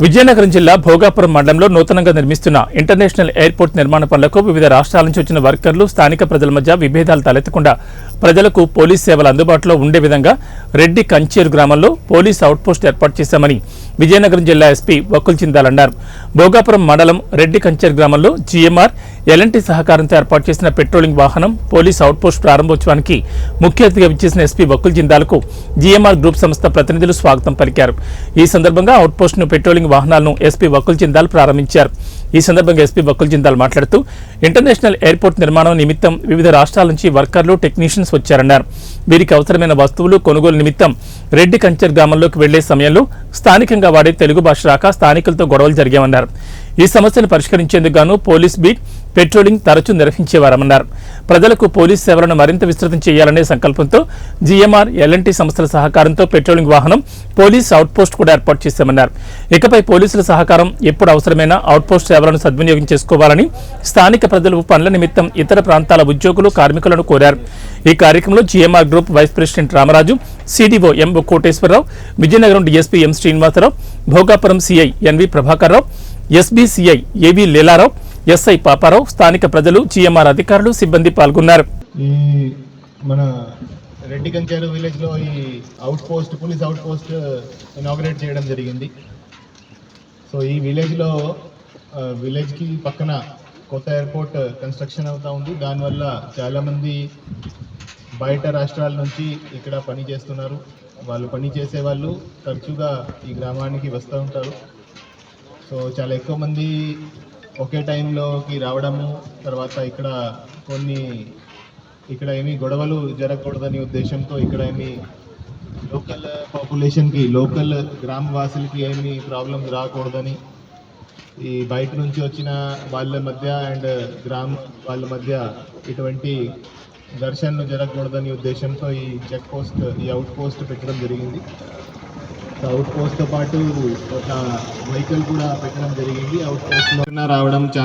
విజయనగరం జిల్లా భోగాపురం మండలంలో నూతనంగా నిర్మిస్తున్న ఇంటర్నేషనల్ ఎయిర్పోర్ట్ నిర్మాణ పనులకు వివిధ రాష్ట్రాల నుంచి వచ్చిన వర్కర్లు స్థానిక ప్రజల మధ్య విభేదాలు తలెత్తకుండా ప్రజలకు పోలీస్ సేవలు అందుబాటులో ఉండే విధంగా రెడ్డి కంచేరు గ్రామంలో పోలీస్ అవుట్పోస్ట్ ఏర్పాటు చేశామని విజయనగరం జిల్లా ఎస్పీ వకుల్ చిందాల్ అన్నారు. భోగాపురం మండలం రెడ్డి కంచేరు గ్రామంలో జీఎంఆర్ ఎల్ఎన్టీ సహకారంతో ఏర్పాటు చేసిన పెట్రోలింగ్ వాహనం పోలీస్ అవుట్పోస్ట్ ప్రారంభోత్సవానికి ముఖ్య అతిథిగా విచ్చేసిన ఎస్పీ వకుల్ చిందాల్కు జీఎంఆర్ గ్రూప్ సంస్థ ప్రతినిధులు స్వాగతం పలికారు. ఈ సందర్భంగా అవుట్పోస్ట్ను పెట్రోలింగ్ వాహనాలను ఎస్పీ వకుల్ చిందాల్ ప్రారంభించారు. ఈ సందర్భంగా ఎస్పీ వకుల్ చిందాల్ మాట్లాడుతూ ఇంటర్నేషనల్ ఎయిర్పోర్ట్ నిర్మాణం నిమిత్తం వివిధ రాష్ట్రాల నుంచి వర్కర్లు టెక్నీషియన్స్ వచ్చారన్నారు. వీరికి అవసరమైన వస్తువులు కొనుగోలు నిమిత్తం రెడ్డి కంచేర్ గ్రామంలోకి వెళ్లే సమయంలో స్థానికంగా వాడే తెలుగు భాష రాక స్థానికులతో గొడవలు జరిగామన్నారు. ఈ సమస్యను పరిష్కరించేందుకు గాను పోలీస్ బీట్ పెట్రోలింగ్ తరచూ నిర్వహించేవారన్నారు. ప్రజలకు పోలీస్ సేవలను మరింత విస్తృతం చేయాలనే సంకల్పంతో జీఎంఆర్ ఎల్ఎన్టీ సంస్థల సహకారంతో పెట్రోలింగ్ వాహనం పోలీస్ అవుట్పోస్ట్ కూడా ఏర్పాటు చేశామన్నారు. ఇకపై పోలీసుల సహకారం ఎప్పుడు అవసరమైన అవుట్పోస్ట్ సేవలను సద్వినియోగం చేసుకోవాలని స్థానిక ప్రజలు పనుల నిమిత్తం ఇతర ప్రాంతాల ఉద్యోగులు కార్మికులను కోరారు. ఈ కార్యక్రమంలో GMR group vice president Ramaraju, CDO M Koteswararao, Vizianagaram DSP M Srinivasarao, Bhogapuram CI NV Prabhakar Rao, SBCI AV Leelarao, SI Paparao, స్థానిక ప్రజలు, జీఎంఆర్ అధికారులు, సిబ్బంది పాల్గొన్నారు. మన రెడ్డి కంచేరు విలేజ్ లో ఈ out post police out post inaugurate చేయడం జరిగింది. సో ఈ విలేజ్ లో విలేజ్ కి పక్కన కొత్త ఎయిర్పోర్ట్ కన్స్ట్రక్షన్ అవుతా ఉంది. దానివల్ల చాలా మంది బయట రాష్ట్రాల నుంచి ఇక్కడ పని చేస్తున్నారు. వాళ్ళు పని చేసే వాళ్ళు తరచుగా ఈ గ్రామానికి వస్తూ ఉంటారు. సో చాలా ఎక్కువ మంది ఒకే టైంలోకి రావడము, తర్వాత ఇక్కడ ఏమీ గొడవలు జరగకూడదని ఉద్దేశంతో ఇక్కడ ఏమీ లోకల్ పాపులేషన్కి, లోకల్ గ్రామవాసులకి ఏమీ ప్రాబ్లమ్స్ రాకూడదని ఈ బయట నుంచి వచ్చిన వాళ్ళ మధ్య అండ్ వాళ్ళ మధ్య ఇటువంటి ఘర్షణలు జరగకూడదని ఉద్దేశంతో ఈ చెక్ పోస్ట్, ఈ అవుట్ పోస్ట్ పెట్టడం జరిగింది. అవుట్ పోస్ట్తో పాటు ఒక వెహికల్ కూడా పెట్టడం జరిగింది. అవుట్ పోస్ట్లో రావడం